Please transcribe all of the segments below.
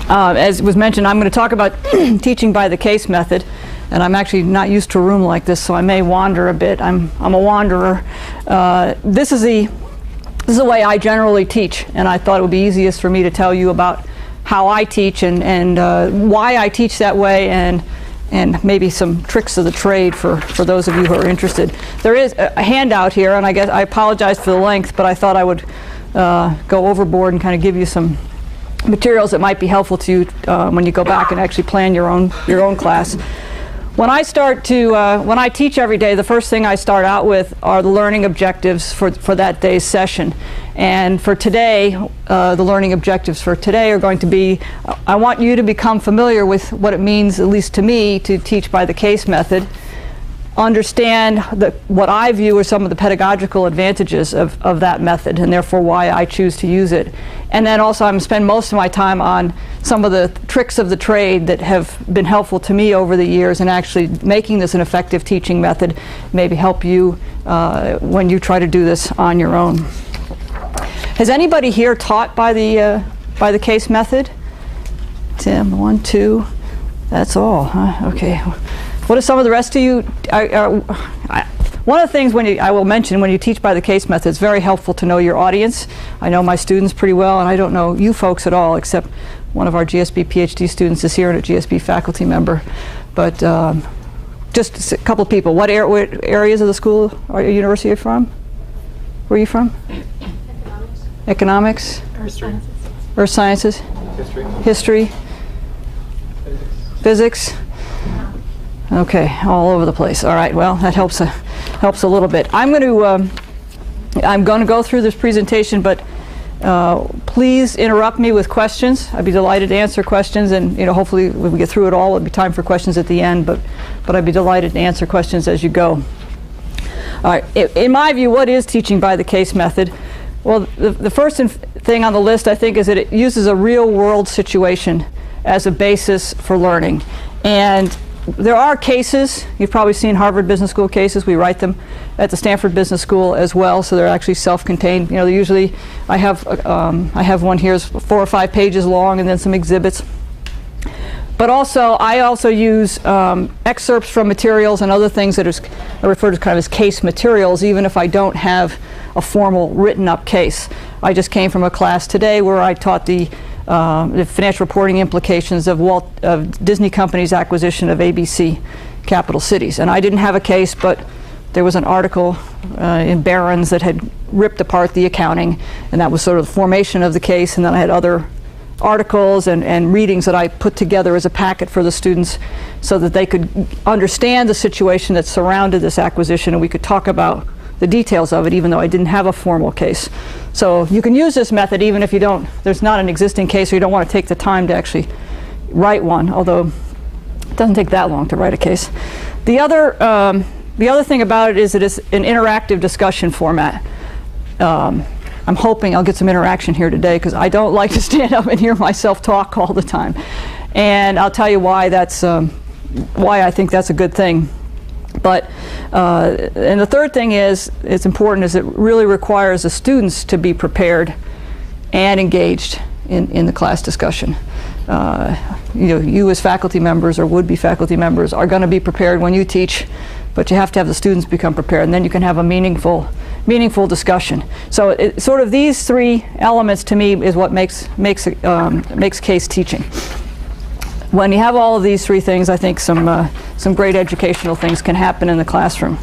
As was mentioned, I'm going to talk about teaching by the case method, and I'm actually not used to a room like this, so I may wander a bit. I'm a wanderer. This is the way I generally teach, and I thought it would be easiest for me to tell you about how I teach and why I teach that way, and maybe some tricks of the trade for those of you who are interested. There is a handout here, and I guess I apologize for the length, but I thought I would go overboard and kind of give you some materials that might be helpful to you when you go back and actually plan your own class. When I teach every day, the first thing I start out with are the learning objectives for that day's session. And for today, the learning objectives for today are going to be, I want you to become familiar with what it means, at least to me, to teach by the case method. Understand what I view are some of the pedagogical advantages of that method, and therefore why I choose to use it. And then also I'm going to spend most of my time on some of the tricks of the trade that have been helpful to me over the years in actually making this an effective teaching method, maybe help you when you try to do this on your own. Has anybody here taught by the case method? Tim, 1, 2, that's all, huh? Okay. What are some of the rest of you? One of the things I will mention when you teach by the case method, it's very helpful to know your audience. I know my students pretty well, and I don't know you folks at all, except one of our GSB PhD students is here and a GSB faculty member. But just a couple of people. What areas of the school or university are you from? Where are you from? Economics. Earth sciences. History. Physics. Okay, all over the place. All right, well, that helps a little bit. I'm going to go through this presentation, but please interrupt me with questions. I'd be delighted to answer questions, and hopefully when we get through it all, there'll be time for questions at the end, but I'd be delighted to answer questions as you go. All right, in my view, what is teaching by the case method? Well, the first thing on the list, I think, is that it uses a real-world situation as a basis for learning. And there are cases. You've probably seen Harvard Business School cases. We write them at the Stanford Business School as well, so they're actually self-contained. They're usually, I have one here, is 4 or 5 pages long, and then some exhibits. But also, I also use excerpts from materials and other things that are referred to kind of as case materials, even if I don't have a formal written-up case. I just came from a class today where I taught the financial reporting implications of Disney Company's acquisition of ABC Capital Cities. And I didn't have a case, but there was an article in Barron's that had ripped apart the accounting, and that was sort of the formation of the case. And then I had other articles and readings that I put together as a packet for the students so that they could understand the situation that surrounded this acquisition, and we could talk about the details of it, even though I didn't have a formal case. So you can use this method even if there's not an existing case, or you don't want to take the time to actually write one, although it doesn't take that long to write a case. The other thing about it is that it's an interactive discussion format. I'm hoping I'll get some interaction here today, because I don't like to stand up and hear myself talk all the time. And I'll tell you why why I think that's a good thing. But and the third thing is, it's important, is it really requires the students to be prepared and engaged in the class discussion. You as faculty members or would-be faculty members are going to be prepared when you teach, but you have to have the students become prepared, and then you can have a meaningful discussion. So sort of these 3 elements to me is what makes case teaching. When you have all of these 3 things, I think some great educational things can happen in the classroom.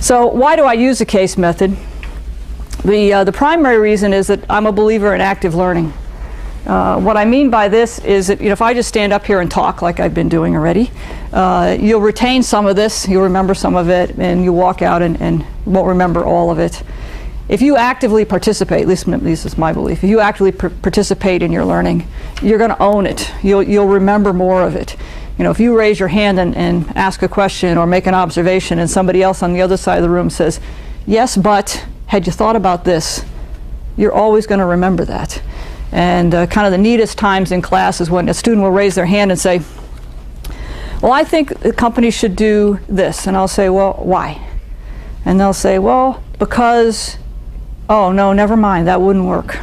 So why do I use the case method? The primary reason is that I'm a believer in active learning. What I mean by this is that if I just stand up here and talk like I've been doing already, you'll retain some of this, you'll remember some of it, and you walk out and won't remember all of it. If you actively participate, at least this is my belief, if you actively participate in your learning, you're going to own it. You'll remember more of it. If you raise your hand and ask a question or make an observation, and somebody else on the other side of the room says, "Yes, but had you thought about this?" you're always going to remember that. And kind of the neatest times in class is when a student will raise their hand and say, "Well, I think the company should do this." And I'll say, "Well, why?" And they'll say, "Well, because..." "Oh, no, never mind, that wouldn't work."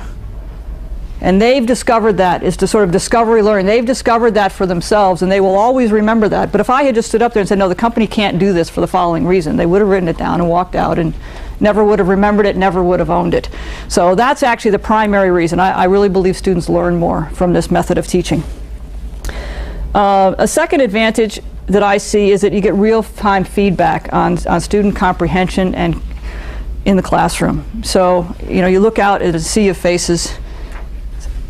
And they've discovered that, is to sort of discovery learning. They've discovered that for themselves, and they will always remember that. But if I had just stood up there and said, no, the company can't do this for the following reason, they would have written it down and walked out and never would have remembered it, never would have owned it. So that's actually the primary reason. I really believe students learn more from this method of teaching. A second advantage that I see is that you get real-time feedback on student comprehension and in the classroom. So, you look out at a sea of faces.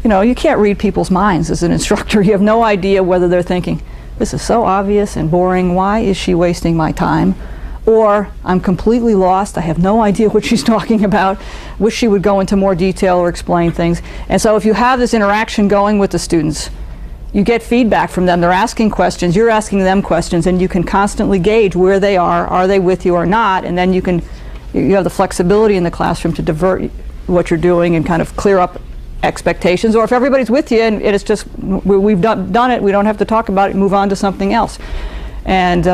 You can't read people's minds as an instructor. You have no idea whether they're thinking, this is so obvious and boring, why is she wasting my time? Or, I'm completely lost, I have no idea what she's talking about, wish she would go into more detail or explain things. And so if you have this interaction going with the students, you get feedback from them. They're asking questions, you're asking them questions, and you can constantly gauge where they are they with you or not, and then you have the flexibility in the classroom to divert what you're doing and kind of clear up expectations. Or if everybody's with you and it's just, we've done it, we don't have to talk about it, move on to something else. And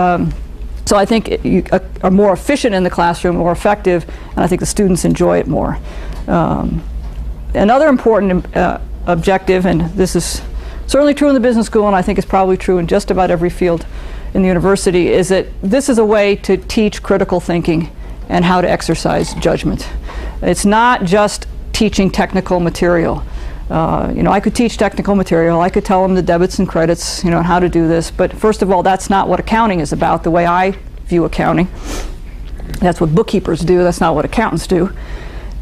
so I think you are more efficient in the classroom, more effective, and I think the students enjoy it more. Another important objective, and this is certainly true in the business school, and I think it's probably true in just about every field in the university, is that this is a way to teach critical thinking and how to exercise judgment. It's not just teaching technical material. I could teach technical material. I could tell them the debits and credits, and how to do this. But first of all, that's not what accounting is about, the way I view accounting. That's what bookkeepers do. That's not what accountants do.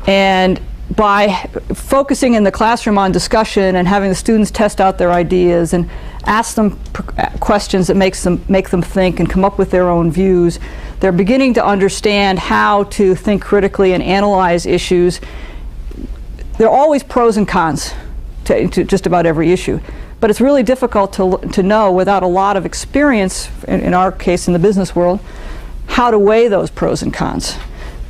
And by focusing in the classroom on discussion and having the students test out their ideas and ask them questions that make them think and come up with their own views, they're beginning to understand how to think critically and analyze issues. There are always pros and cons to just about every issue, but it's really difficult to know without a lot of experience, in our case in the business world, how to weigh those pros and cons.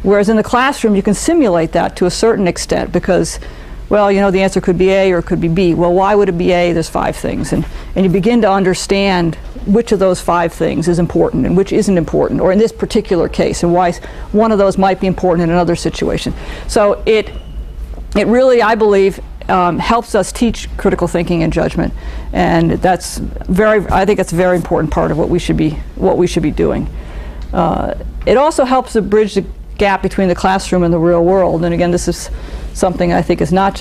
Whereas in the classroom you can simulate that to a certain extent because, well, the answer could be A or it could be B. Well, why would it be A? There's 5 things. And you begin to understand which of those 5 things is important and which isn't important, or in this particular case, and why one of those might be important in another situation. So it really, I believe, helps us teach critical thinking and judgment, and I think that's a very important part of what we should be doing. It also helps to bridge the gap between the classroom and the real world. And again, this is something I think is not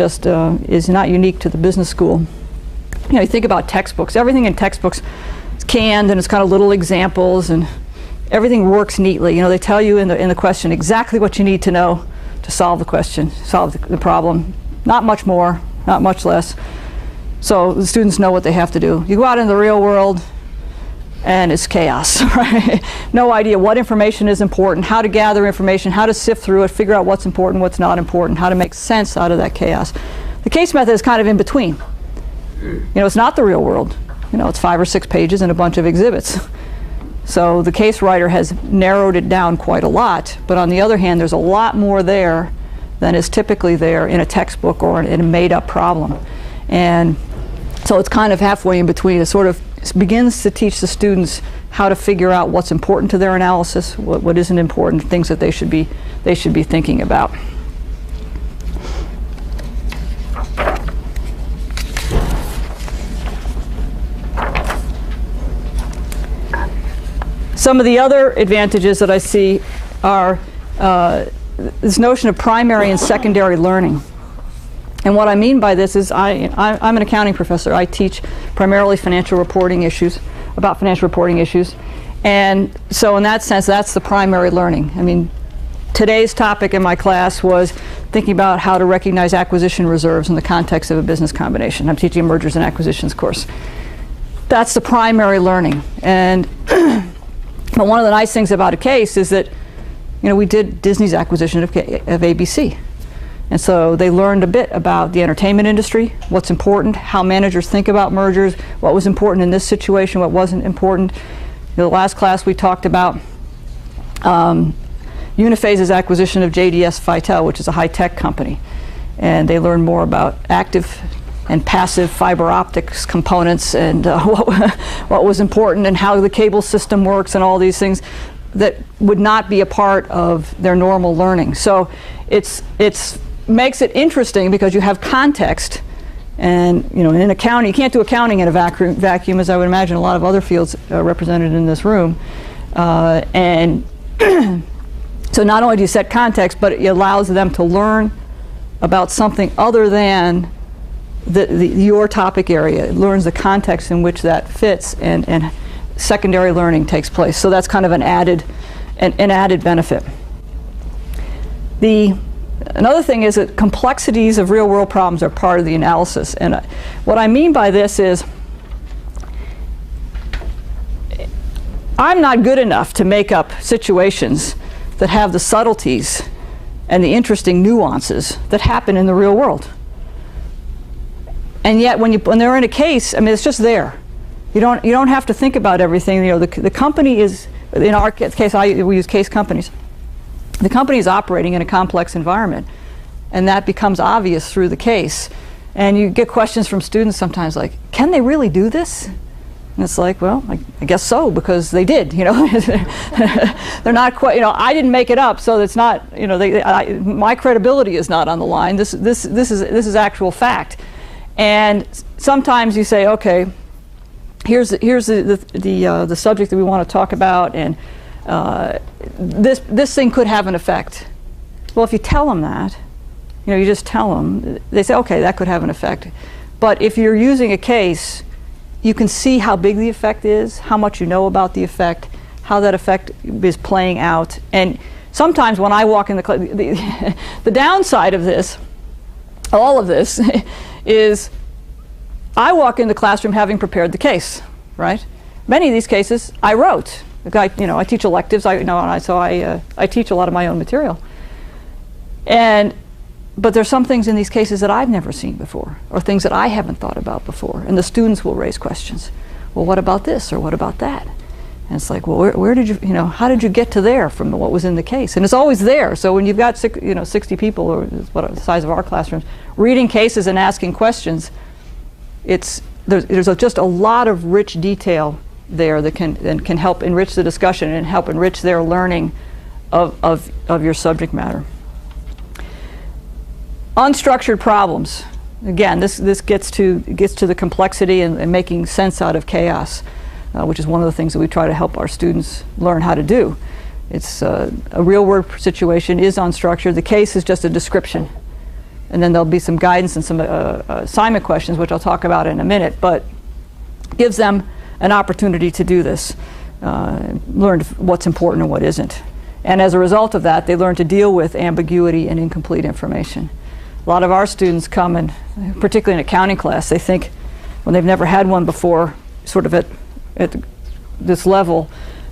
unique to the business school. You think about textbooks. Everything in textbooks is canned, and it's kind of little examples, and everything works neatly. They tell you in the question exactly what you need to know to solve the question, solve the problem. Not much more, not much less. So the students know what they have to do. You go out in the real world, and it's chaos, right? No idea what information is important, how to gather information, how to sift through it, figure out what's important, what's not important, how to make sense out of that chaos. The case method is kind of in between. It's not the real world. It's 5 or 6 pages and a bunch of exhibits. So the case writer has narrowed it down quite a lot, but on the other hand, there's a lot more there than is typically there in a textbook or in a made-up problem. And so it's kind of halfway in between. It sort of begins to teach the students how to figure out what's important to their analysis, what isn't important, things that they should be thinking about. Some of the other advantages that I see are this notion of primary and secondary learning. And what I mean by this is I'm an accounting professor. I teach primarily financial reporting issues, about financial reporting issues. And so in that sense, that's the primary learning. I mean, today's topic in my class was thinking about how to recognize acquisition reserves in the context of a business combination. I'm teaching a mergers and acquisitions course. That's the primary learning. And but one of the nice things about a case is that, we did Disney's acquisition of ABC. And so they learned a bit about the entertainment industry, what's important, how managers think about mergers, what was important in this situation, what wasn't important. The last class we talked about Uniphase's acquisition of JDS Vitel, which is a high-tech company. And they learned more about active and passive fiber optics components and what was important and how the cable system works and all these things that would not be a part of their normal learning. So it makes it interesting because you have context And in accounting, you can't do accounting in a vacuum, as I would imagine a lot of other fields represented in this room. And so not only do you set context, but it allows them to learn about something other than your topic area. It learns the context in which that fits, and secondary learning takes place. So that's kind of an added benefit. Another thing is that complexities of real-world problems are part of the analysis. And what I mean by this is, I'm not good enough to make up situations that have the subtleties and the interesting nuances that happen in the real world. And yet, when they're in a case, I mean, it's just there. You don't have to think about everything. The company is, in our case, we use case companies. The company is operating in a complex environment, and that becomes obvious through the case. And you get questions from students sometimes like, "Can they really do this?" And it's like, well, I guess so, because they did. They're not quite. I didn't make it up, so it's not. My credibility is not on the line. This is actual fact. And sometimes you say, okay, here's the subject that we want to talk about, and this thing could have an effect. Well, if you tell them that, you just tell them, they say, okay, that could have an effect. But if you're using a case, you can see how big the effect is, how much you know about the effect, how that effect is playing out. And sometimes when I walk in the class, the downside of this, all of this, is I walk in the classroom having prepared the case, right? Many of these cases I wrote. I teach electives, so I teach a lot of my own material. But there's some things in these cases that I've never seen before, or things that I haven't thought about before, and the students will raise questions. Well, what about this, or what about that? And it's like, well, where did you, how did you get to there from what was in the case? And it's always there. So when you've got 60 people, or what the size of our classrooms, reading cases and asking questions, there's just a lot of rich detail there that can help enrich the discussion and help enrich their learning of your subject matter. Unstructured problems. Again, this gets to the complexity and making sense out of chaos, which is one of the things that we try to help our students learn how to do. It's a real-world situation is unstructured. The case is just a description, and then there'll be some guidance and some assignment questions, which I'll talk about in a minute, but gives them an opportunity to do this, learn what's important and what isn't. And as a result of that, they learn to deal with ambiguity and incomplete information. A lot of our students come, and particularly in accounting class, they think, when they've never had one before, sort of at this level,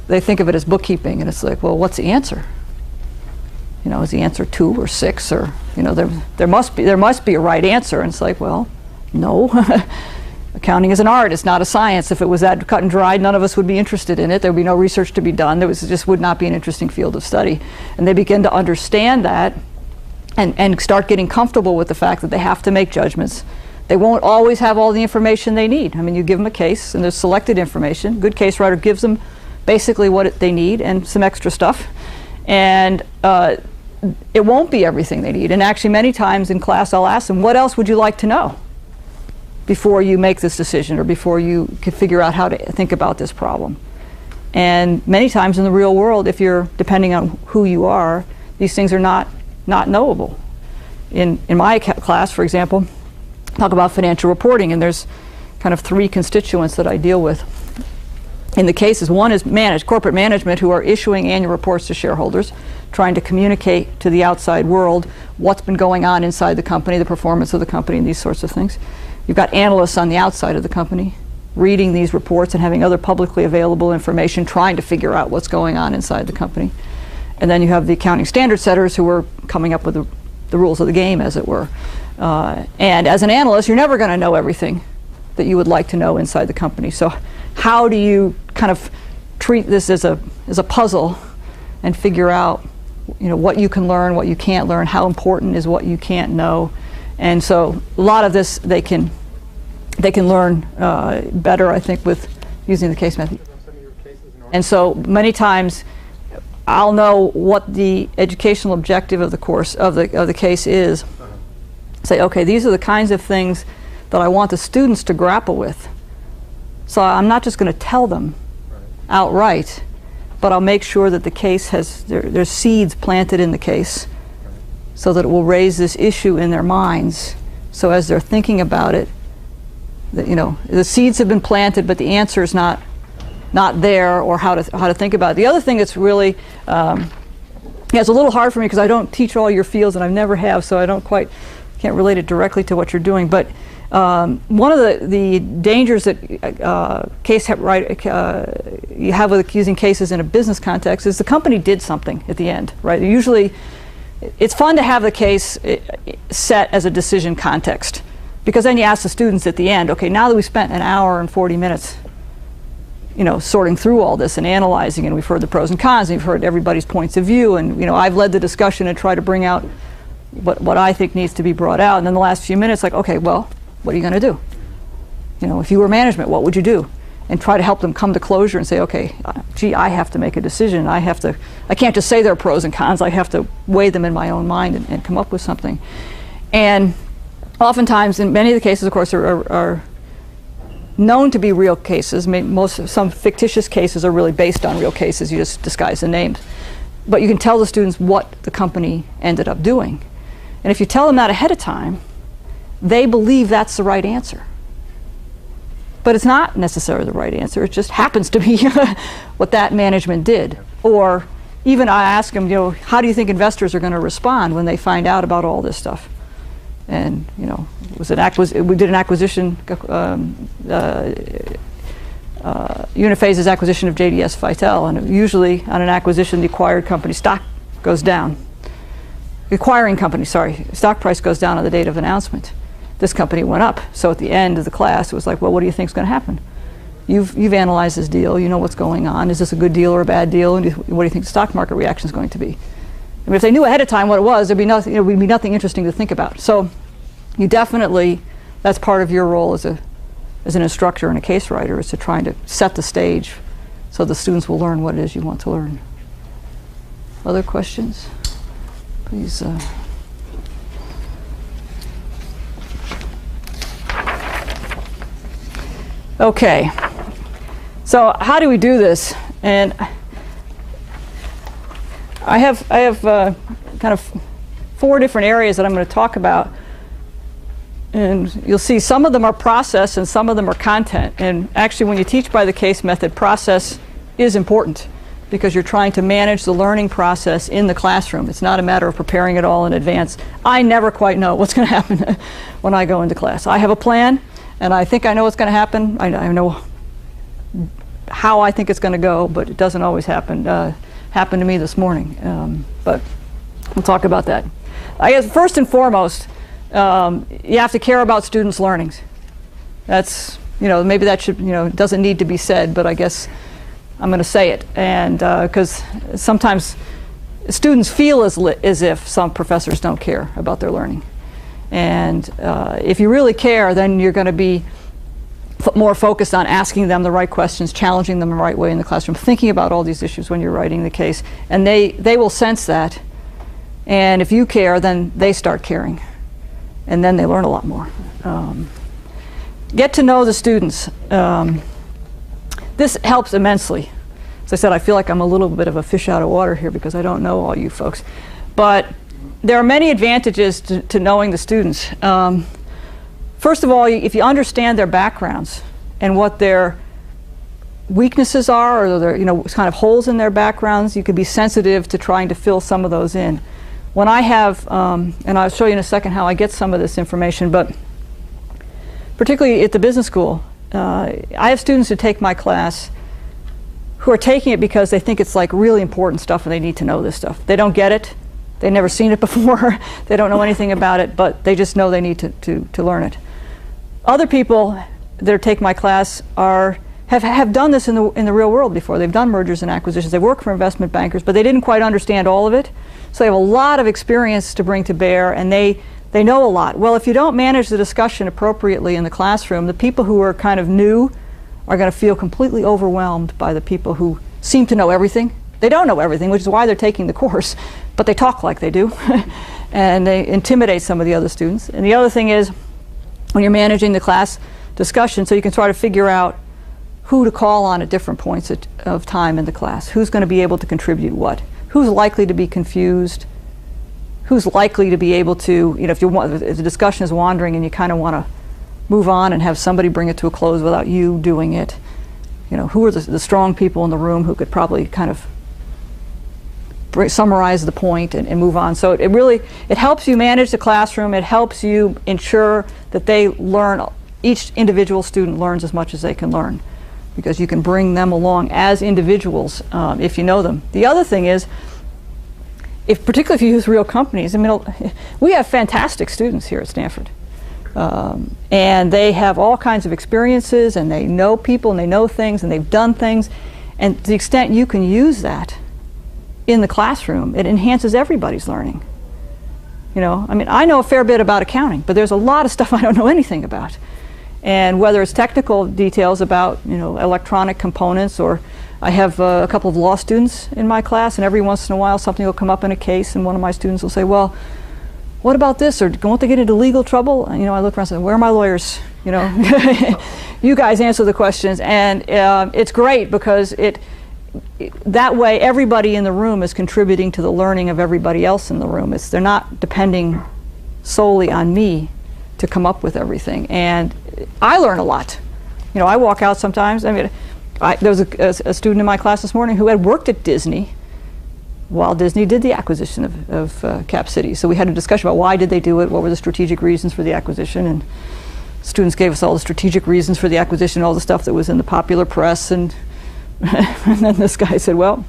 they think of it as bookkeeping, and it's like, well, what's the answer? Is the answer 2 or 6, or there must be a right answer? And it's like, well, no. Accounting is an art, it's not a science. If it was that cut and dried, none of us would be interested in it. There would be no research to be done. Just would not be an interesting field of study. And they begin to understand that and start getting comfortable with the fact that they have to make judgments. They won't always have all the information they need. I mean, you give them a case, and there's selected information. Good case writer gives them basically what they need and some extra stuff. And it won't be everything they need. And actually, many times in class, I'll ask them, what else would you like to know before you make this decision, or before you can figure out how to think about this problem? And many times in the real world, if you're, depending on who you are, these things are not knowable. In my class, for example, talk about financial reporting, and there's kind of 3 constituents that I deal with in the cases. One is corporate management, who are issuing annual reports to shareholders, trying to communicate to the outside world what's been going on inside the company, the performance of the company, and these sorts of things. You've got analysts on the outside of the company reading these reports and having other publicly available information, trying to figure out what's going on inside the company. And then you have the accounting standard setters, who are coming up with the rules of the game, as it were. And as an analyst, you're never going to know everything that you would like to know inside the company. So how do you kind of treat this as a puzzle and figure out what you can learn, what you can't learn, how important is what you can't know? And so a lot of this they can learn better, I think, with using the case method. And so many times I'll know what the educational objective of the course of the case is. Say, okay, these are the kinds of things that I want the students to grapple with. So I'm not just going to tell them outright, but I'll make sure that the case has, there's seeds planted in the case so that it will raise this issue in their minds. So as they're thinking about it, that, you know, the seeds have been planted, but the answer is not there, or how to think about it. The other thing that's really, it's a little hard for me because I don't teach all your fields, and I never have, so I can't relate it directly to what you're doing. But one of the dangers that you have with using cases in a business context is the company did something at the end, right? Usually, it's fun to have the case set as a decision context, because then you ask the students at the end, okay, now that we spent an hour and 40 minutes, you know, sorting through all this and analyzing, and we've heard the pros and cons, and we've heard everybody's points of view, and, you know, I've led the discussion and tried to bring out what I think needs to be brought out. And then the last few minutes, like, okay, well, what are you going to do? You know, if you were management, what would you do? And try to help them come to closure and say, okay, gee, I have to make a decision. I can't just say there are pros and cons. I have to weigh them in my own mind and come up with something. And oftentimes, in many of the cases, of course, are known to be real cases. Some fictitious cases are really based on real cases. You just disguise the names. But you can tell the students what the company ended up doing. And if you tell them that ahead of time, they believe that's the right answer. But it's not necessarily the right answer. It just happens to be what that management did. Or even I ask them, you know, how do you think investors are going to respond when they find out about all this stuff? And, you know, we did an acquisition, Uniphase's acquisition of JDS Vitel, and usually on an acquisition, the acquired company stock goes down. The acquiring company, sorry, stock price goes down on the date of announcement. This company went up. So at the end of the class, it was like, well, what do you think is going to happen? You've analyzed this deal. You know what's going on. Is this a good deal or a bad deal? And what do you think the stock market reaction is going to be? I mean, if they knew ahead of time what it was, there'd be nothing. It would be nothing interesting to think about. So you definitely, that's part of your role as an instructor and a case writer, is to try to set the stage so the students will learn what it is you want to learn. Other questions? Please. Okay, so how do we do this? And I have kind of 4 different areas that I'm going to talk about. And you'll see some of them are process and some of them are content. And actually, when you teach by the case method, process is important because you're trying to manage the learning process in the classroom. It's not a matter of preparing it all in advance. I never quite know what's going to happen when I go into class. I have a plan, and I think I know what's going to happen. I know how I think it's going to go, but it doesn't always happen. Happened to me this morning, but we'll talk about that. I guess first and foremost, you have to care about students' learnings. That's, you know, maybe that should, you know, doesn't need to be said, but I guess I'm going to say it. And because sometimes students feel as if some professors don't care about their learning. And if you really care, then you're going to be more focused on asking them the right questions, challenging them the right way in the classroom, thinking about all these issues when you're writing the case. And they will sense that. And if you care, then they start caring. And then they learn a lot more. Get to know the students. This helps immensely. As I said, I feel like I'm a little bit of a fish out of water here because I don't know all you folks. But there are many advantages to knowing the students. First of all, if you understand their backgrounds and what their weaknesses are, or their, you know, kind of holes in their backgrounds, you can be sensitive to trying to fill some of those in. When I have, and I'll show you in a second how I get some of this information, but particularly at the business school, I have students who take my class who are taking it because they think it's like really important stuff and they need to know this stuff. They don't get it. They've never seen it before. They don't know anything about it, but they just know they need to learn it. Other people that take my class have done this in the real world before. They've done mergers and acquisitions. They work for investment bankers, but they didn't quite understand all of it. So they have a lot of experience to bring to bear, and they know a lot. Well, if you don't manage the discussion appropriately in the classroom, the people who are kind of new are going to feel completely overwhelmed by the people who seem to know everything. They don't know everything, which is why they're taking the course, but they talk like they do, and they intimidate some of the other students. And the other thing is, when you're managing the class discussion, so you can try to figure out who to call on at different points of time in the class. Who's going to be able to contribute what? Who's likely to be confused? Who's likely to be able to, if the discussion is wandering and you kind of want to move on and have somebody bring it to a close without you doing it? Who are the strong people in the room who could probably kind of summarize the point and move on? So it helps you manage the classroom. It helps you ensure that each individual student learns as much as they can learn, because you can bring them along as individuals if you know them. The other thing is, particularly if you use real companies, we have fantastic students here at Stanford. And they have all kinds of experiences, and they know people, and they know things, and they've done things. And to the extent you can use that in the classroom, it enhances everybody's learning. I know a fair bit about accounting, but there's a lot of stuff I don't know anything about. And whether it's technical details about electronic components, or I have a couple of law students in my class, and every once in a while something will come up in a case, and one of my students will say, well, what about this, or won't they get into legal trouble? And, I look around and say, where are my lawyers? You guys answer the questions. And it's great because that way everybody in the room is contributing to the learning of everybody else in the room. They're not depending solely on me to come up with everything. And I learn a lot. I walk out sometimes. There was a student in my class this morning who had worked at Disney while Disney did the acquisition of Cap City. So we had a discussion about why did they do it, what were the strategic reasons for the acquisition, and students gave us all the strategic reasons for the acquisition, all the stuff that was in the popular press, and then this guy said, well,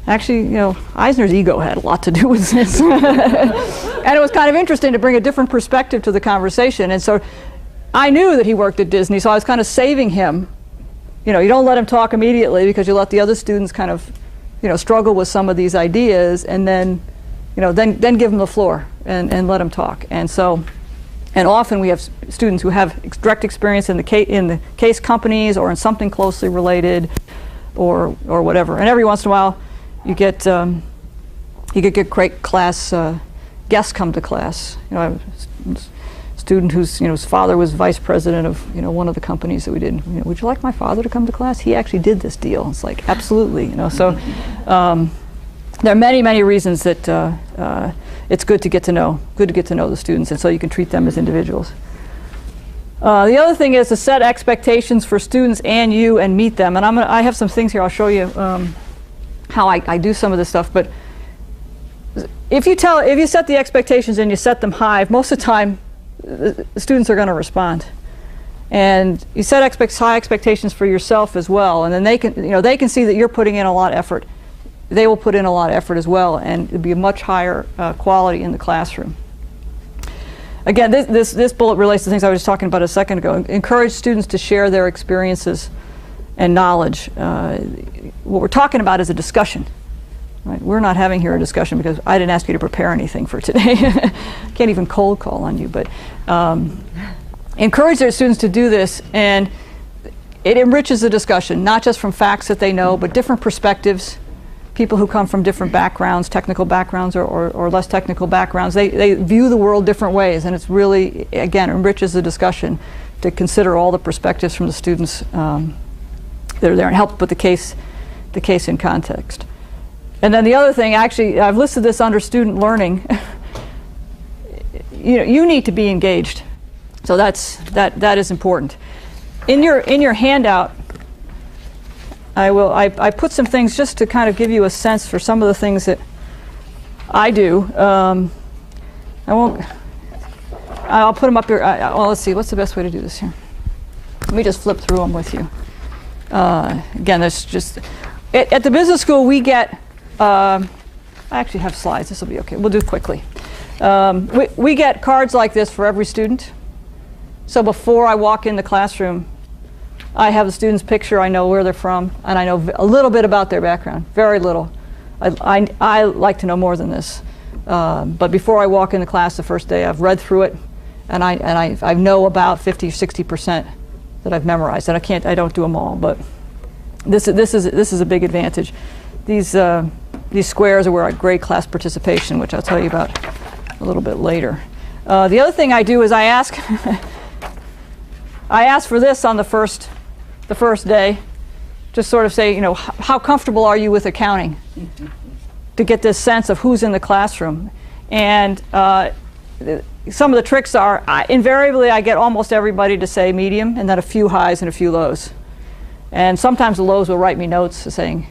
actually, Eisner's ego had a lot to do with this. And it was kind of interesting to bring a different perspective to the conversation. And so I knew that he worked at Disney, so I was kind of saving him. You don't let him talk immediately, because you let the other students kind of struggle with some of these ideas, and then then give them the floor and let them talk. And often we have students who have direct experience in the case companies, or in something closely related, or whatever. And every once in a while you get great class guests come to class. I have a student whose his father was vice president of one of the companies that we did. Would you like my father to come to class? He actually did this deal. It's like, absolutely. So there are many reasons that it's good to get to know the students, and so you can treat them as individuals. The other thing is to set expectations for students and you, and meet them. And I have some things here. I'll show you how I do some of this stuff. But if you set the expectations and you set them high, most of the time the students are going to respond. And you set high expectations for yourself as well, and then they can see that you're putting in a lot of effort. They will put in a lot of effort as well, and it'll be a much higher quality in the classroom. Again, this bullet relates to things I was just talking about a second ago. Encourage students to share their experiences and knowledge. What we're talking about is a discussion. Right? We're not having here a discussion because I didn't ask you to prepare anything for today. Can't even cold call on you, but encourage their students to do this, and it enriches the discussion, not just from facts that they know, but different perspectives, people who come from different backgrounds, technical backgrounds or less technical backgrounds. They view the world different ways, and it's really, again, enriches the discussion to consider all the perspectives from the students that are there, and help put the case in context. And then the other thing, actually, I've listed this under student learning. You need to be engaged, so that is important. In your handout, I put some things just to kind of give you a sense for some of the things that I do. I'll put them up here. Well, let's see. What's the best way to do this here? Let me just flip through them with you. Again, that's just at the business school we get. I actually have slides. This will be okay. We'll do it quickly. We get cards like this for every student. So before I walk in the classroom, I have the student's picture. I know where they're from, and I know a little bit about their background. Very little. I like to know more than this. But before I walk in the class the first day, I've read through it, and I know about 50 or 60% that I've memorized. And I don't do them all, but this is a big advantage. These squares are where I grade class participation, which I'll tell you about a little bit later. The other thing I do is I ask I asked for this on the first day. Just sort of say, how comfortable are you with accounting? To get this sense of who's in the classroom. And some of the tricks are, invariably I get almost everybody to say medium, and then a few highs and a few lows. And sometimes the lows will write me notes saying,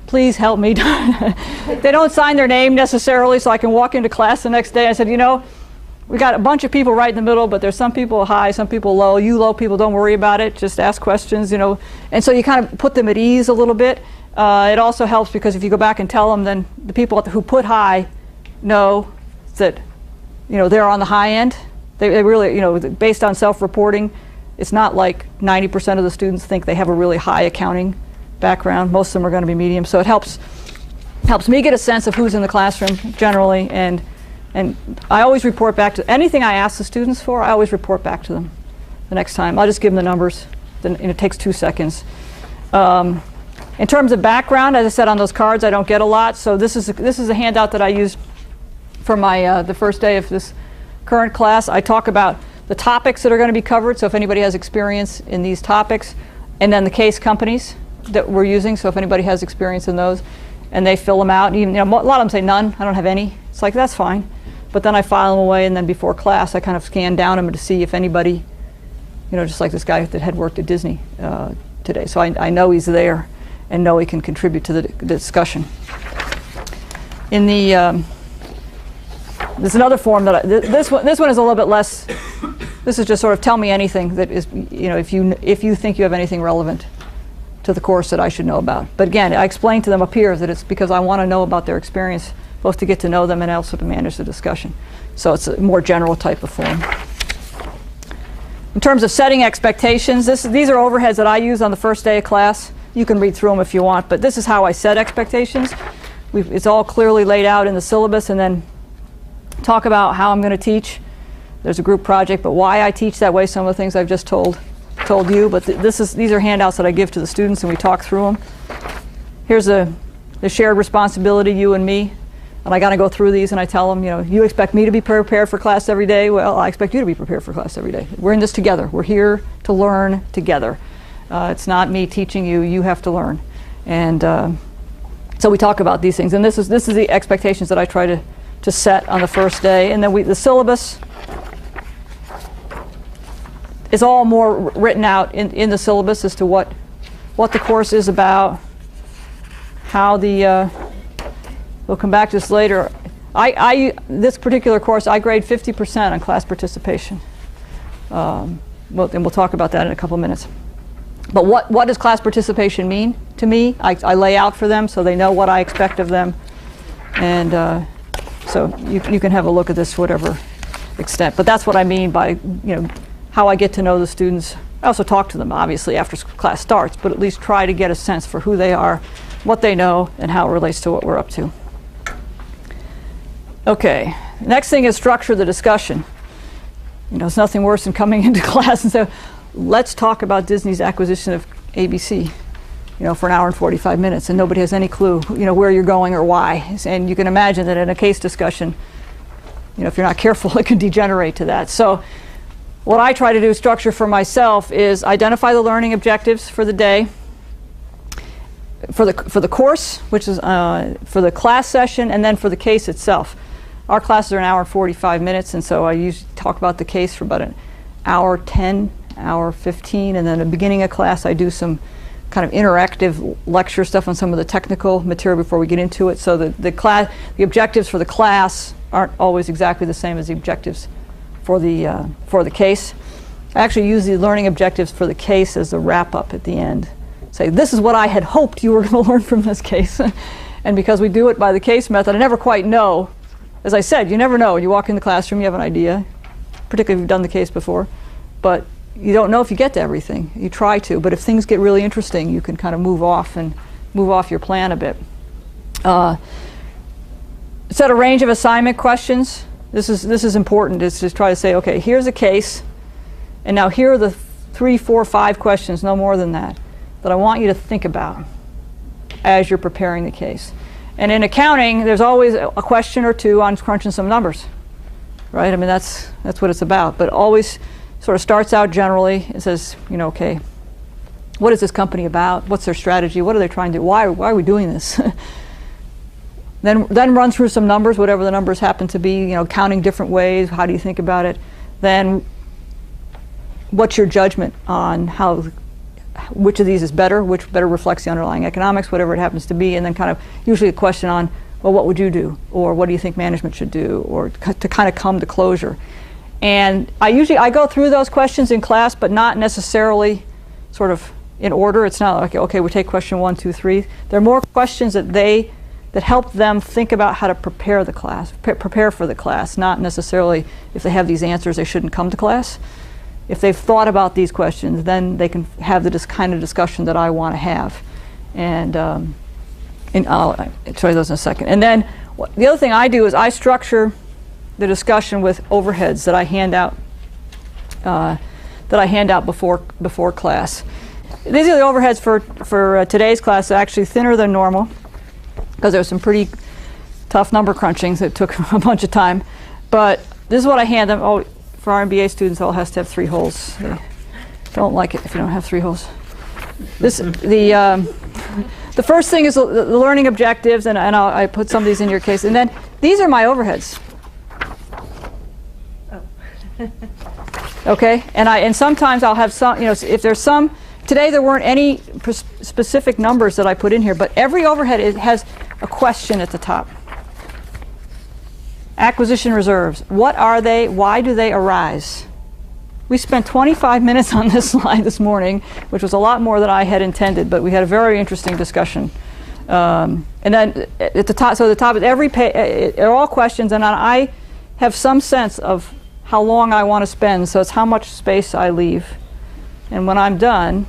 please help me. They don't sign their name necessarily, so I can walk into class the next day. I said, we got a bunch of people right in the middle, but there's some people high, some people low. You low people, don't worry about it. Just ask questions, And so you kind of put them at ease a little bit. It also helps because if you go back and tell them, then the people who put high know that, they're on the high end. They really, based on self-reporting, it's not like 90% of the students think they have a really high accounting background. Most of them are going to be medium. So it helps me get a sense of who's in the classroom generally, and I always report back to anything I ask the students for. I always report back to them the next time. I'll just give them the numbers. Then it takes 2 seconds. In terms of background, as I said on those cards, I don't get a lot. So this is a handout that I used for my the first day of this current class. I talk about the topics that are going to be covered. So if anybody has experience in these topics, and then the case companies that we're using. So if anybody has experience in those, and they fill them out. Even a lot of them say none. I don't have any. It's like that's fine. But then I file them away, and then before class, I kind of scan down them to see if anybody, just like this guy that had worked at Disney today. So I know he's there, and know he can contribute to the discussion. In the there's another form that this one is a little bit less. This is just sort of tell me anything that is, if you think you have anything relevant to the course that I should know about. But again, I explained to them up here that it's because I want to know about their experience, both to get to know them and also to manage the discussion. So it's a more general type of form. In terms of setting expectations, these are overheads that I use on the first day of class. You can read through them if you want, but this is how I set expectations. It's all clearly laid out in the syllabus, and then talk about how I'm going to teach. There's a group project, but why I teach that way, some of the things I've just told you, but these are handouts that I give to the students, and we talk through them. Here's the shared responsibility, you and me, and I got to go through these, and I tell them, you expect me to be prepared for class every day. Well, I expect you to be prepared for class every day. We're in this together. We're here to learn together. It's not me teaching you. You have to learn, and so we talk about these things. And this is the expectations that I try to set on the first day, and then the syllabus is all more written out in the syllabus as to what the course is about, how we'll come back to this later. This particular course, I grade 50% on class participation. And we'll talk about that in a couple minutes. But what does class participation mean to me? I lay out for them so they know what I expect of them. And so you can have a look at this to whatever extent. But that's what I mean by, how I get to know the students. I also talk to them, obviously, after class starts, but at least try to get a sense for who they are, what they know, and how it relates to what we're up to. Okay, next thing is structure the discussion. It's nothing worse than coming into class and say, let's talk about Disney's acquisition of ABC, for an hour and 45 minutes, and nobody has any clue, where you're going or why. And you can imagine that in a case discussion, if you're not careful, it can degenerate to that. So what I try to do structure for myself is identify the learning objectives for the day, for the course, which is for the class session, and then for the case itself. Our classes are an hour and 45 minutes, and so I usually talk about the case for about an hour 10, hour 15, and then at the beginning of class I do some kind of interactive lecture stuff on some of the technical material before we get into it. So the objectives for the class aren't always exactly the same as the objectives for the case. I actually use the learning objectives for the case as a wrap-up at the end. Say, this is what I had hoped you were going to learn from this case. And because we do it by the case method, I never quite know. As I said, you never know. When you walk in the classroom, you have an idea, particularly if you've done the case before. But you don't know if you get to everything. You try to, but if things get really interesting, you can kind of move off your plan a bit. Set a range of assignment questions. This is important. It's just try to say, okay, here's a case, and now here are the 3, 4, 5 questions, no more than that I want you to think about as you're preparing the case. And in accounting, there's always a question or two on crunching some numbers, right? I mean, that's what it's about. But always sort of starts out generally. It says, you know, okay, what is this company about? What's their strategy? What are they trying to do? Why are we doing this? Then run through some numbers, whatever the numbers happen to be, you know, counting different ways. How do you think about it? Then what's your judgment on which of these is better, which better reflects the underlying economics, whatever it happens to be, and then kind of usually a question on, well, what would you do? Or what do you think management should do? Or to kind of come to closure. And I go through those questions in class, but not necessarily sort of in order. It's not like, okay, we take question 1, 2, 3. There are more questions that help them think about how to prepare the class, prepare for the class, not necessarily if they have these answers, they shouldn't come to class. If they've thought about these questions, then they can have this kind of discussion that I want to have. And I'll show you those in a second. And then the other thing I do is I structure the discussion with overheads that I hand out before class. These are the overheads for today's class. They're actually thinner than normal because there was some pretty tough number crunching that took a bunch of time. But this is what I hand them. Oh, for our MBA students, all has to have 3 holes. They don't like it if you don't have 3 holes. The first thing is the learning objectives, and I put some of these in your case. And then these are my overheads. Oh. Okay, and sometimes I'll have some, you know, if there's some. Today there weren't any specific numbers that I put in here, but every overhead has a question at the top. Acquisition reserves. What are they? Why do they arise? We spent 25 minutes on this slide this morning, which was a lot more than I had intended, but we had a very interesting discussion. And then at the top, so the top of every page, are all questions, and I have some sense of how long I want to spend, so it's how much space I leave. And when I'm done,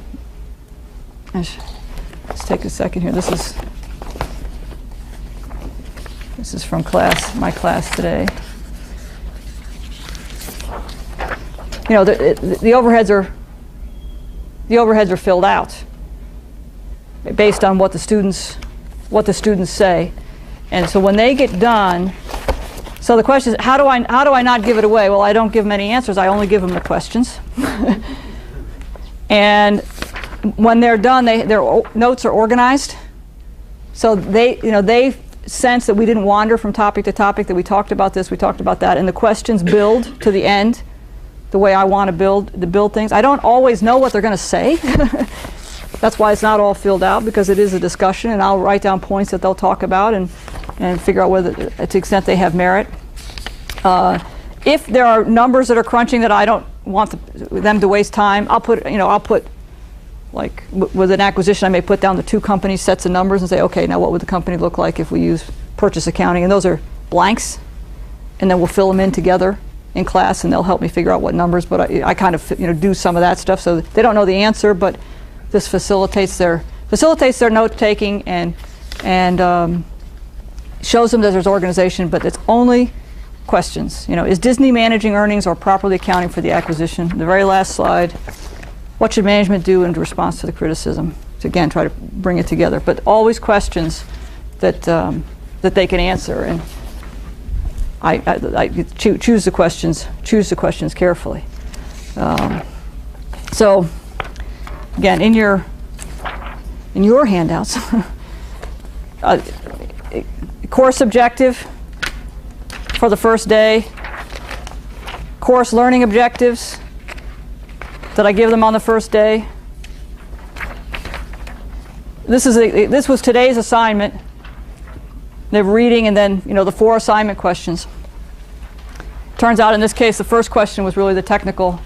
let's take a second here. This is from my class today. You know, the overheads are filled out based on what the students say, and so when they get done, so the question is, how do I not give it away? Well, I don't give them any answers. I only give them the questions. And when they're done, their notes are organized, so they sense that we didn't wander from topic to topic, that we talked about this, we talked about that, and the questions build to the end the way I want to build things. I don't always know what they're going to say. That's why it's not all filled out, because it is a discussion, and I'll write down points that they'll talk about and figure out whether, to the extent they have merit. If there are numbers that are crunching that I don't want them to waste time, I'll put like with an acquisition, I may put down the 2 companies sets of numbers and say, okay, now what would the company look like if we use purchase accounting? And those are blanks, and then we'll fill them in together in class, and they'll help me figure out what numbers. But I kind of do some of that stuff, so they don't know the answer, but this facilitates their note taking and shows them that there's organization, but it's only questions. Is Disney managing earnings or properly accounting for the acquisition? The very last slide. What should management do in response to the criticism? To again try to bring it together, but always questions that they can answer, and I choose the questions carefully. So again, in your handouts, course objective for the first day, course learning objectives that I give them on the first day. This was today's assignment. They're reading, and then the 4 assignment questions. Turns out in this case the first question was really the technical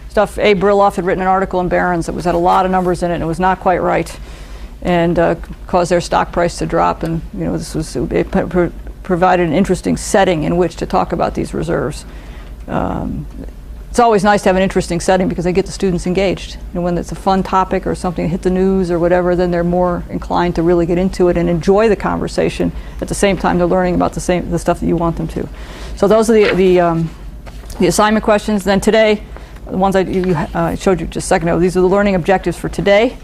stuff. Abe Brilloff had written an article in Barron's that had a lot of numbers in it, and it was not quite right, and caused their stock price to drop. And it provided an interesting setting in which to talk about these reserves. It's always nice to have an interesting setting because they get the students engaged. And when it's a fun topic or something that hit the news or whatever, then they're more inclined to really get into it and enjoy the conversation. At the same time, they're learning about the stuff that you want them to. So those are the assignment questions. Then today, the ones I showed you just a second ago, these are the learning objectives for today.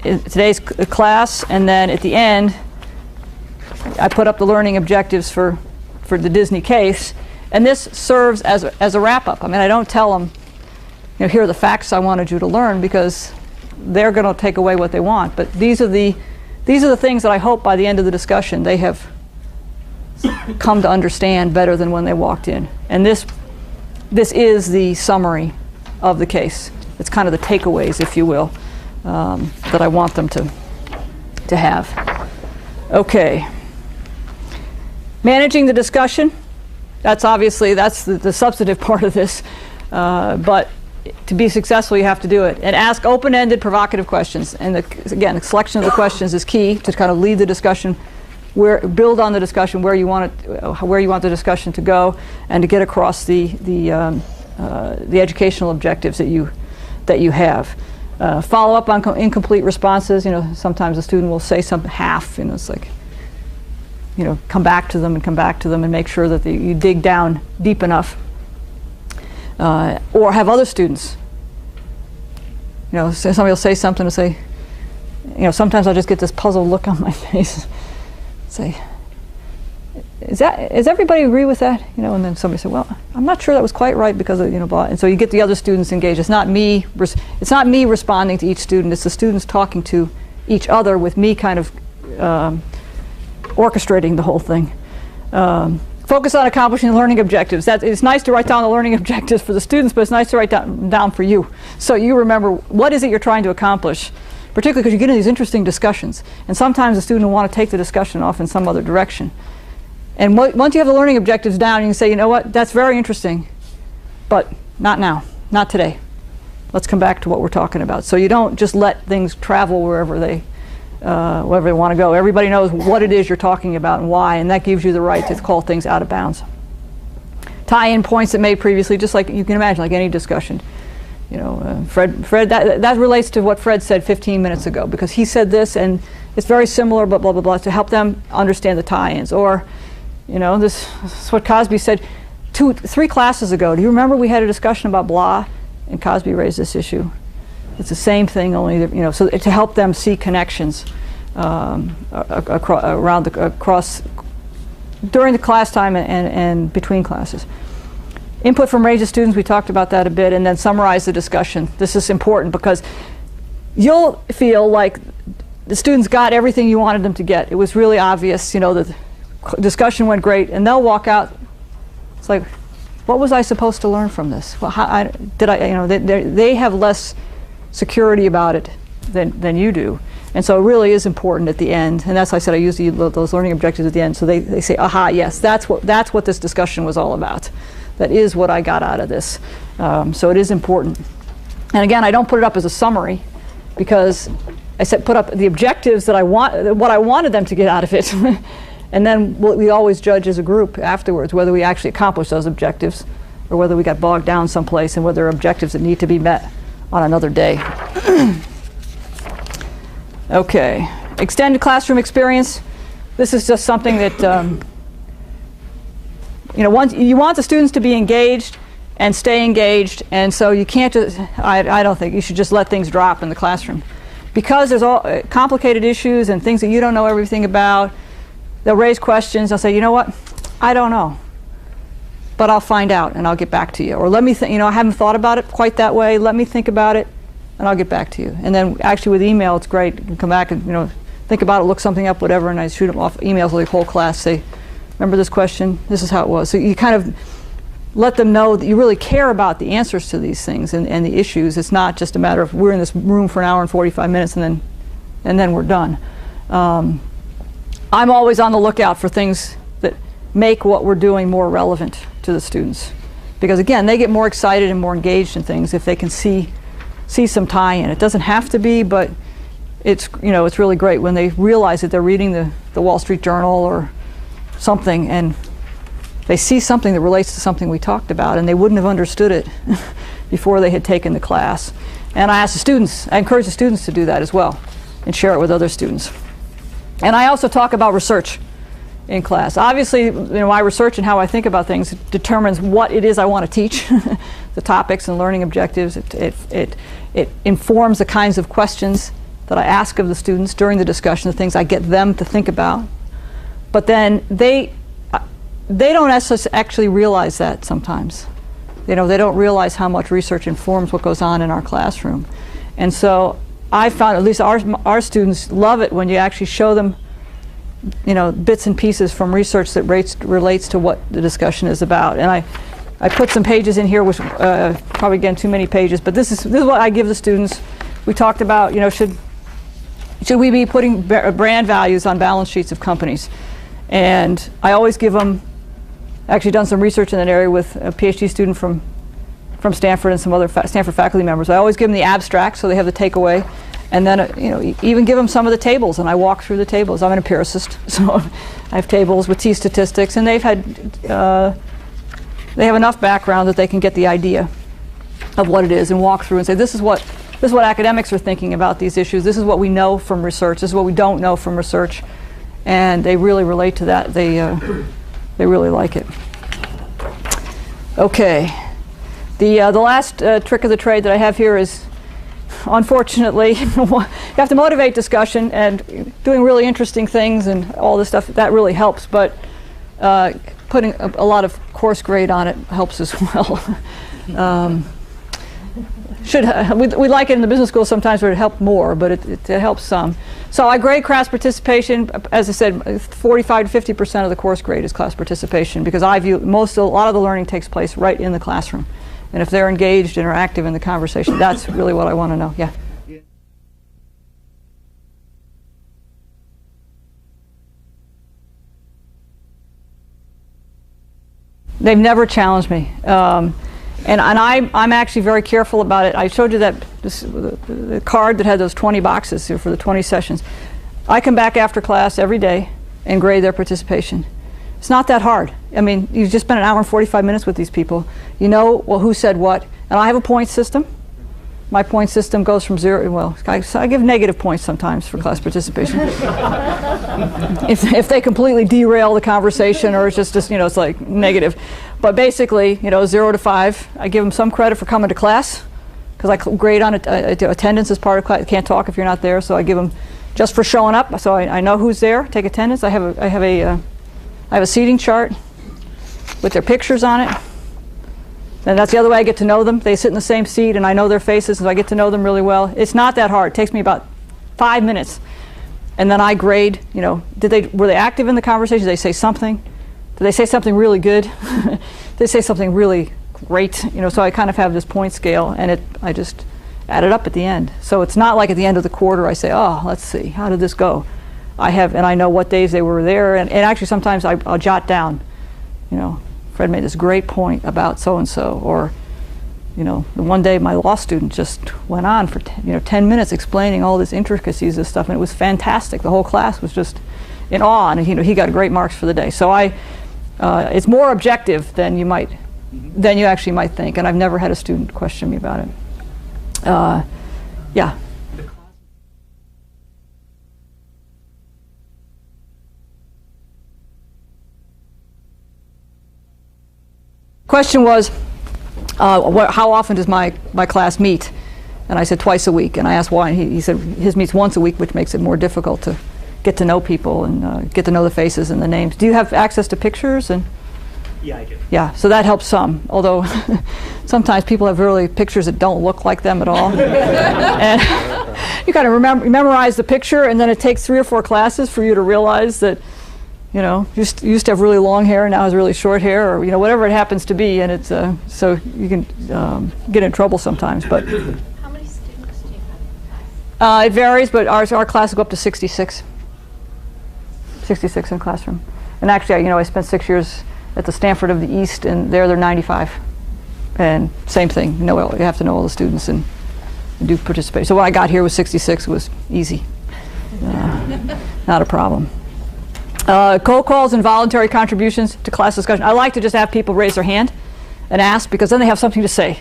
Today's class, and then at the end, I put up the learning objectives for the Disney case. And this serves as a wrap-up. I mean, I don't tell them, here are the facts I wanted you to learn, because they're going to take away what they want. But these are the things that I hope by the end of the discussion they have come to understand better than when they walked in. And this is the summary of the case. It's kind of the takeaways, if you will, that I want them to have. Okay. Managing the discussion. That's the substantive part of this. But to be successful, you have to do it. And ask open-ended, provocative questions. And again, the selection of the questions is key to kind of lead the discussion, build on the discussion where you want the discussion to go, and to get across the educational objectives that you have. Follow up on incomplete responses. Sometimes a student will say something half. It's like, come back to them and make sure that you dig down deep enough. Or have other students. Somebody will say something and say, sometimes I'll just get this puzzled look on my face. Say, does everybody agree with that? And then somebody said, well, I'm not sure that was quite right because of, blah. And so you get the other students engaged. It's not me responding to each student. It's the students talking to each other with me kind of orchestrating the whole thing. Focus on accomplishing learning objectives. It's nice to write down the learning objectives for the students, but it's nice to write down for you. So you remember what is it you're trying to accomplish, particularly because you get into these interesting discussions. And sometimes the student will want to take the discussion off in some other direction. And once you have the learning objectives down, you can say, you know what, that's very interesting, but not now, not today. Let's come back to what we're talking about. So you don't just let things travel wherever they want to go. Everybody knows what it is you're talking about and why, and that gives you the right to call things out of bounds. Tie in points that made previously, just like you can imagine, like any discussion. Fred, that relates to what Fred said 15 minutes ago, because he said this, and it's very similar, but blah, blah, blah, to help them understand the tie-ins. Or, this is what Cosby said 3 classes ago. Do you remember we had a discussion about blah, and Cosby raised this issue? It's the same thing, only so to help them see connections across during the class time and between classes. Input from range of students, we talked about that a bit, and then summarize the discussion. This is important because you'll feel like the students got everything you wanted them to get. It was really obvious, the discussion went great, and they'll walk out. It's like, what was I supposed to learn from this? Well, they have less security about it than you do. And so it really is important at the end. And that's why I said I use those learning objectives at the end. So they say, aha, yes, that's what this discussion was all about. That is what I got out of this. So it is important. And again, I don't put it up as a summary, because I said put up the objectives that what I wanted them to get out of it. And then we always judge as a group afterwards whether we actually accomplished those objectives or whether we got bogged down someplace and whether there are objectives that need to be met on another day. Okay, extended classroom experience. This is just something that you want the students to be engaged and stay engaged, and so you can't just. I don't think you should just let things drop in the classroom, because there's all complicated issues and things that you don't know everything about. They'll raise questions. They'll say, you know what, I don't know, but I'll find out and I'll get back to you. Or let me think, I haven't thought about it quite that way. Let me think about it and I'll get back to you. And then actually with email, it's great. You can come back and, think about it, look something up, whatever, and I shoot them off emails to the whole class, say, remember this question? This is how it was. So you kind of let them know that you really care about the answers to these things and the issues. It's not just a matter of we're in this room for an hour and 45 minutes and then we're done. I'm always on the lookout for things that make what we're doing more relevant to the students, because again, they get more excited and more engaged in things if they can see some tie-in. It doesn't have to be, but it's really great when they realize that they're reading the Wall Street Journal or something and they see something that relates to something we talked about, and they wouldn't have understood it before they had taken the class. And I encourage the students to do that as well and share it with other students. And I also talk about research in class. Obviously, my research and how I think about things determines what it is I want to teach, the topics and learning objectives. It informs the kinds of questions that I ask of the students during the discussion, the things I get them to think about. But then they don't actually realize that sometimes. They don't realize how much research informs what goes on in our classroom. And so I found, at least our students love it when you actually show them bits and pieces from research that relates to what the discussion is about. And I put some pages in here, which probably again too many pages, but this is what I give the students. We talked about, should we be putting brand values on balance sheets of companies? And I always give them, actually done some research in that area with a PhD student from Stanford and some other Stanford faculty members. I always give them the abstract so they have the takeaway. And then, even give them some of the tables, and I walk through the tables. I'm an empiricist, so I have tables with t-statistics, and they have enough background that they can get the idea of what it is and walk through and say, this is what academics are thinking about these issues. This is what we know from research. This is what we don't know from research, and they really relate to that. They really like it. Okay, the last trick of the trade that I have here is, unfortunately, you have to motivate discussion, and doing really interesting things and all this stuff, that really helps, but putting a lot of course grade on it helps as well. We like it in the business school sometimes where it helped more, but it helps some. So I grade class participation. As I said, 45 to 50% of the course grade is class participation, because I view a lot of the learning takes place right in the classroom. And if they're engaged and are active in the conversation, that's really what I want to know. Yeah. They've never challenged me. And I'm actually very careful about it. I showed you that the card that had those 20 boxes for the 20 sessions. I come back after class every day and grade their participation. It's not that hard. I mean, you just spent an hour and 45 minutes with these people. You know, well, who said what. And I have a point system. My point system goes from 0, well, I give negative points sometimes for class participation. if they completely derail the conversation, or it's just it's like negative. But basically, 0 to 5, I give them some credit for coming to class, because I grade on attendance as part of class. You can't talk if you're not there, so I give them just for showing up. So I know who's there, take attendance. I have a seating chart with their pictures on it. And that's the other way I get to know them. They sit in the same seat, and I know their faces, so I get to know them really well. It's not that hard. It takes me about 5 minutes. And then I grade, were they active in the conversation? Did they say something? Did they say something really good? Did they say something really great? So I kind of have this point scale, and I just add it up at the end. So it's not like at the end of the quarter I say, oh, let's see, how did this go? And I know what days they were there, and actually sometimes I'll jot down, Fred made this great point about so-and-so, or, the one day my law student just went on for 10 minutes explaining all this intricacies of stuff, and it was fantastic. The whole class was just in awe, and he got great marks for the day. So it's more objective than you actually might think, and I've never had a student question me about it. Yeah. Question was, how often does my class meet? And I said twice a week, and I asked why, and he said his meets once a week, which makes it more difficult to get to know people and get to know the faces and the names. Do you have access to pictures? Yeah, I do. Yeah, so that helps some, although sometimes people have really pictures that don't look like them at all. And you kind of memorize the picture, and then it takes 3 or 4 classes for you to realize that you used to have really long hair, and now has really short hair, or whatever it happens to be, and it's so you can get in trouble sometimes. But how many students do you have? It varies, but our class will go up to 66 in classroom. And actually, I spent 6 years at the Stanford of the East, and they're 95, and same thing. You have to know all the students and do participate. So when I got here with 66, it was easy, not a problem. Cold calls and voluntary contributions to class discussion. I like to just have people raise their hand and ask, because then they have something to say.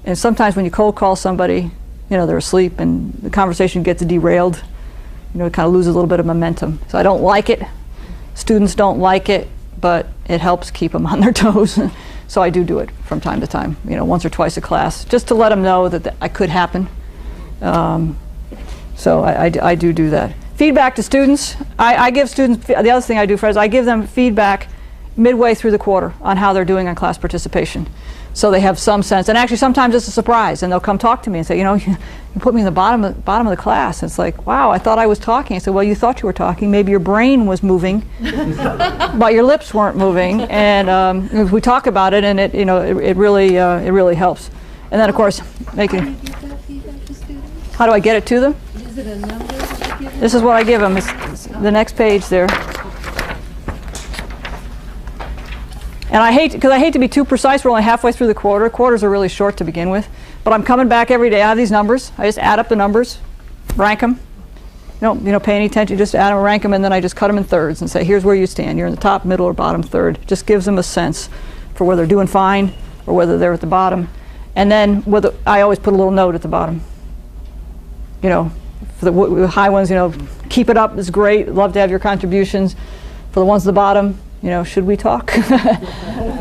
And sometimes when you cold call somebody, they're asleep and the conversation gets derailed. It kind of loses a little bit of momentum. So I don't like it. Students don't like it, but it helps keep them on their toes. So I do it from time to time, once or twice a class, just to let them know that I could happen. So I do that. Feedback to students. I give students, the other thing I do, Fred, is I give them feedback midway through the quarter on how they're doing on class participation. So they have some sense. And actually sometimes it's a surprise, and they'll come talk to me and say, you know, you put me in the bottom of the class. And it's like, wow, I thought I was talking. I said, well, you thought you were talking. Maybe your brain was moving, but your lips weren't moving. And we talk about it, and it really helps. And then, of course, making. How do you give that feedback to students? How do I get it to them? Is it a number that you give them? This is what I give them. It's the next page there. And I hate to be too precise. We're only halfway through the quarter. Quarters are really short to begin with. But I'm coming back every day. I have these numbers. I just add up the numbers, rank them. Don't pay any attention. Just add them, rank them, and then I just cut them in thirds and say, here's where you stand. You're in the top, middle, or bottom third. Just gives them a sense for whether they're doing fine or whether they're at the bottom. And then I always put a little note at the bottom. You know, for the high ones, keep it up. It's great. Love to have your contributions. For the ones at the bottom, should we talk?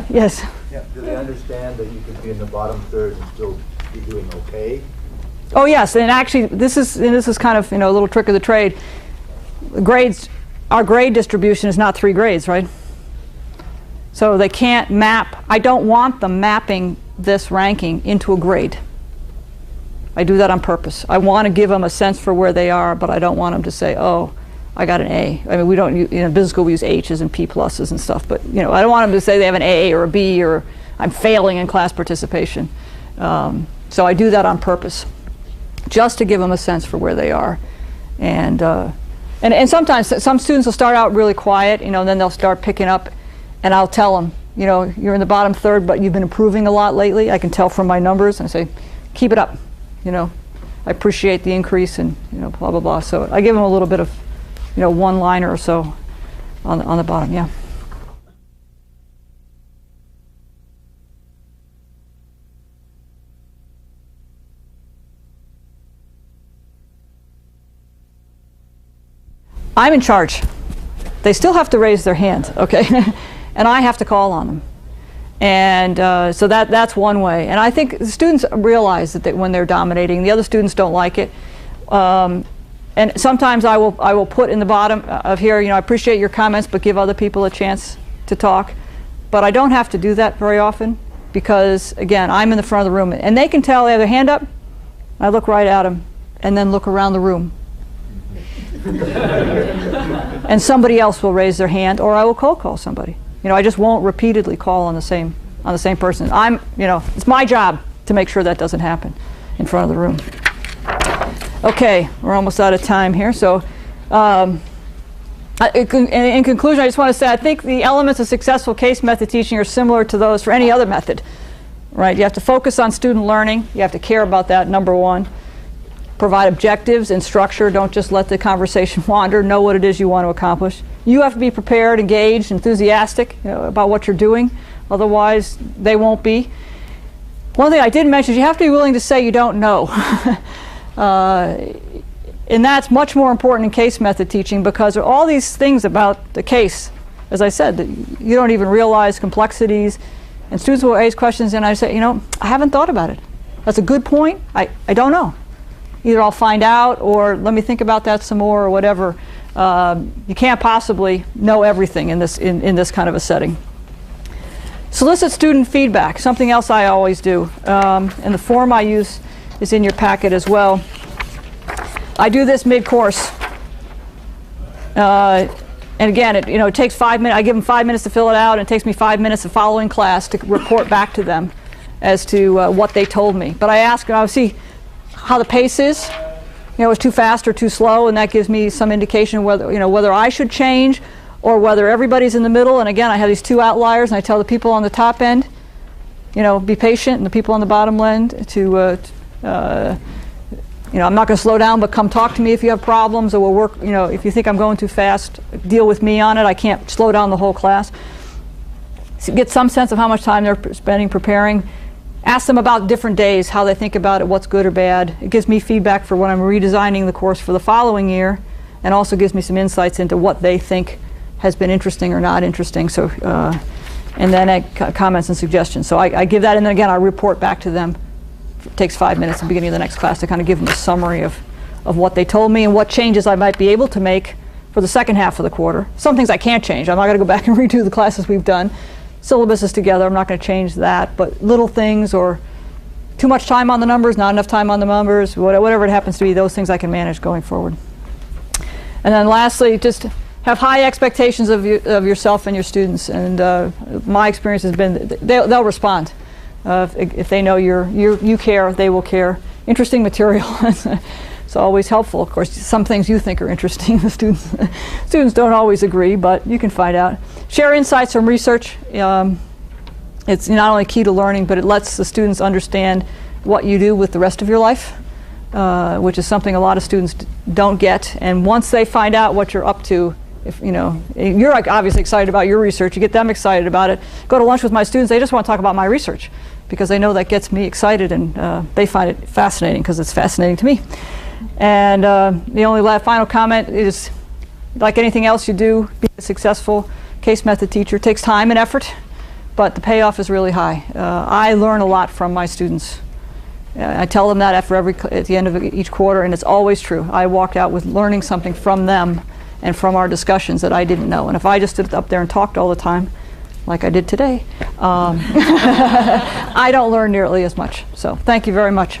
Yes. Yeah. Do they understand that you could be in the bottom third and still be doing okay? Oh yes, and actually this is kind of a little trick of the trade. Grades, our grade distribution is not 3 grades, right? So they can't map. I don't want them mapping this ranking into a grade. I do that on purpose. I want to give them a sense for where they are, but I don't want them to say, oh, I got an A. I mean, we don't, in business school we use H's and P pluses and stuff, but I don't want them to say they have an A or a B or I'm failing in class participation. So I do that on purpose, just to give them a sense for where they are. And sometimes some students will start out really quiet, and then they'll start picking up, and I'll tell them, you're in the bottom third, but you've been improving a lot lately. I can tell from my numbers, and I say, keep it up. I appreciate the increase, and blah blah blah. So I give them a little bit of one-liner or so on the bottom, yeah. I'm in charge. They still have to raise their hand, okay? And I have to call on them. And so that's one way. And I think the students realize that when they're dominating, the other students don't like it. And sometimes I will put in the bottom of here, I appreciate your comments, but give other people a chance to talk. But I don't have to do that very often because, again, I'm in the front of the room. And they can tell they have their hand up. I look right at them and then look around the room. And somebody else will raise their hand, or I will cold call somebody. I just won't repeatedly call on the same person. It's my job to make sure that doesn't happen in front of the room. Okay, we're almost out of time here. So in conclusion, I just want to say I think the elements of successful case method teaching are similar to those for any other method. Right? You have to focus on student learning. You have to care about that, number one. Provide objectives and structure. Don't just let the conversation wander. Know what it is you want to accomplish. You have to be prepared, engaged, enthusiastic about what you're doing. Otherwise, they won't be. One thing I didn't mention is you have to be willing to say you don't know. And that's much more important in case method teaching because there are all these things about the case, as I said, that you don't even realize complexities. And students will raise questions and I say, I haven't thought about it. That's a good point. I don't know. Either I'll find out or let me think about that some more or whatever. You can't possibly know everything in this kind of a setting. Solicit student feedback, something else I always do. And the form I use is in your packet as well. I do this mid-course. And again, it takes 5 minutes. I give them 5 minutes to fill it out, and it takes me 5 minutes of following class to report back to them as to what they told me. But I ask, I'll see how the pace is. It's too fast or too slow, and that gives me some indication whether whether I should change or whether everybody's in the middle. And again, I have these two outliers, and I tell the people on the top end, be patient, and the people on the bottom end to I'm not going to slow down, but come talk to me if you have problems, or we'll work, if you think I'm going too fast, deal with me on it. I can't slow down the whole class. So get some sense of how much time they're spending preparing. Ask them about different days, how they think about it, what's good or bad. It gives me feedback for when I'm redesigning the course for the following year, and also gives me some insights into what they think has been interesting or not interesting. So, and then comments and suggestions. So I give that, and then again I report back to them. It takes 5 minutes at the beginning of the next class to kind of give them a summary of what they told me and what changes I might be able to make for the second half of the quarter. Some things I can't change. I'm not going to go back and redo the classes we've done. Syllabus is together. I'm not going to change that. But little things, or too much time on the numbers, not enough time on the numbers, whatever it happens to be, those things I can manage going forward. And then lastly, just have high expectations of yourself and your students. And my experience has been they'll respond. If they know you care, they will care. Interesting material. It's always helpful. Of course, some things you think are interesting, the students don't always agree, but you can find out. Share insights from research. It's not only key to learning, but it lets the students understand what you do with the rest of your life, which is something a lot of students don't get. And once they find out what you're up to, if you're obviously excited about your research, you get them excited about it. Go to lunch with my students, they just want to talk about my research because they know that gets me excited, and they find it fascinating because it's fascinating to me. And the only final comment is, like anything else you do, being a successful case method teacher takes time and effort, but the payoff is really high. I learn a lot from my students. I tell them that at the end of each quarter, and it's always true. I walk out with learning something from them and from our discussions that I didn't know. And if I just stood up there and talked all the time, like I did today, I don't learn nearly as much. So thank you very much.